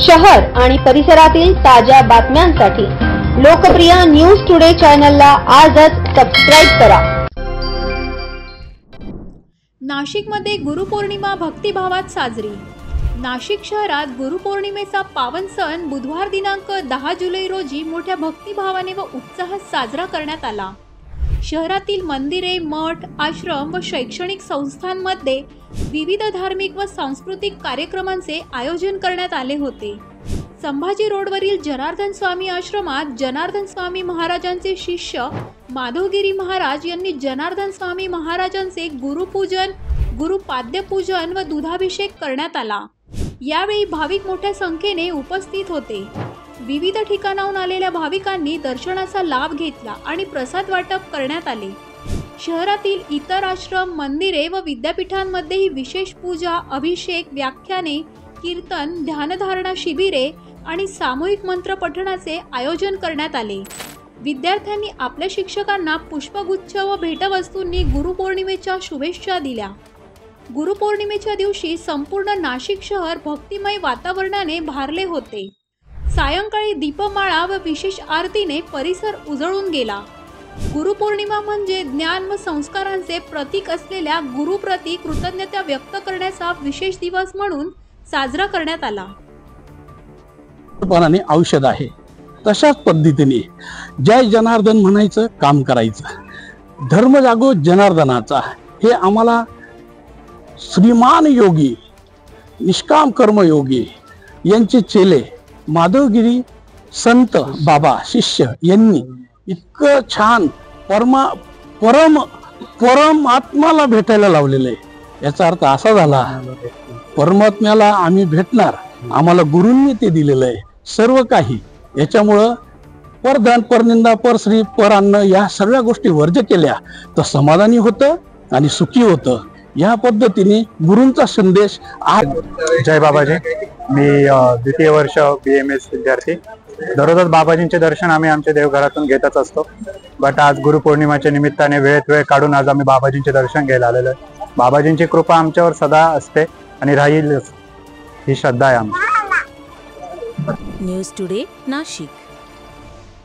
शहर आणि परिसरातील ताज्या बातम्यांसाठी लोकप्रिय न्यूज टुडे चॅनलला आजच सबस्क्राइब करा। नाशिकमध्ये गुरुपौर्णिमा भक्तिभावात साजरी। नाशिक शहरात गुरुपौर्णिमेचा पावन सण बुधवार दिनांक 10 जुलै रोजी मोठ्या भक्तिभावाने व उत्साहात साजरा करण्यात आला। शहरातील मंदिरे, मठ, आश्रम व शैक्षणिक संस्थांमध्ये विविध धार्मिक व सांस्कृतिक कार्यक्रमांचे आयोजन करण्यात आले होते। संभाजी रोडवरील जनार्दन स्वामी आश्रमात जनार्दन स्वामी महाराजांचे शिष्य माधवगिरी महाराज यांनी जनार्दन स्वामी महाराजांचे गुरुपूजन, गुरुपाद्यपूजन व दुधाभिषेक करण्यात आला। यावेळी भाविक मोठ्या संख्येने उपस्थित होते। विविध ठिकाणाहून आलेल्या भाविकांनी दर्शनाचा लाभ घेतला आणि प्रसाद वाटप करण्यात आले। शहरातील इतर आश्रम, मंदिरे व विद्यापीठांमध्येही विशेष पूजा, अभिषेक, व्याख्याने, कीर्तन, ध्यानधारणा शिबिरे आणि सामूहिक मंत्र पठणाचे आयोजन करण्यात आले। विद्यार्थ्यांनी आपल्या शिक्षकांना पुष्पगुच्छ व भेटवस्तूंनी गुरुपौर्णिमेच्या शुभेच्छा दिल्या। गुरुपौर्णिमेच्या दिवशी संपूर्ण नाशिक शहर भक्तिमय वातावरणाने भारले होते। सायंकाळी दीपमाळा व विशेष आरतीने परिसर उजळून गेला। गुरुपौर्णिमा म्हणजे ज्ञान व संस्कारांचे प्रतीक असलेल्या गुरुप्रती कृतज्ञता व्यक्त करण्याचा विशेष दिवस म्हणून साजरा करण्यात आला। पणाने औषध आहे तशाच पद्धतीने जय जनार्दन म्हणायचं, काम करायचं। धर्म जागो जनार्दनाचा हे आम्हाला श्रीमान योगी, निष्काम कर्मयोगी यांचे चेले माधवगिरी संत बाबा शिष्य यांनी इतकं छान परमात्म्याला भेटायला लावलेलं आहे। याचा अर्थ असा झाला, परमात्म्याला आम्ही भेटणार, आम्हाला गुरूंनी ते दिलेलं आहे सर्व काही। याच्यामुळं परधन, परनिंदा, परश्री, परान्न या सगळ्या गोष्टी वर्ज केल्या तर समाधानी होतं आणि सुखी होतं। या पद्धतीने गुरूंचा संदेश आज। जय बाबाजी। मी द्वितीय वर्ष BMS विद्यार्थी। दररोज बाबाजींचे दर्शन आम्ही आमच्या देवघरातून घेतच असतो, बट आज गुरुपौर्णिमेच्या निमित्ताने वेळ काढून आज आम्ही बाबाजींचे दर्शन घ्यायला आलेलो आहे। बाबाजींची कृपा आमच्यावर सदा असते आणि राहील ही श्रद्धा आहे आमची। News today Nashik.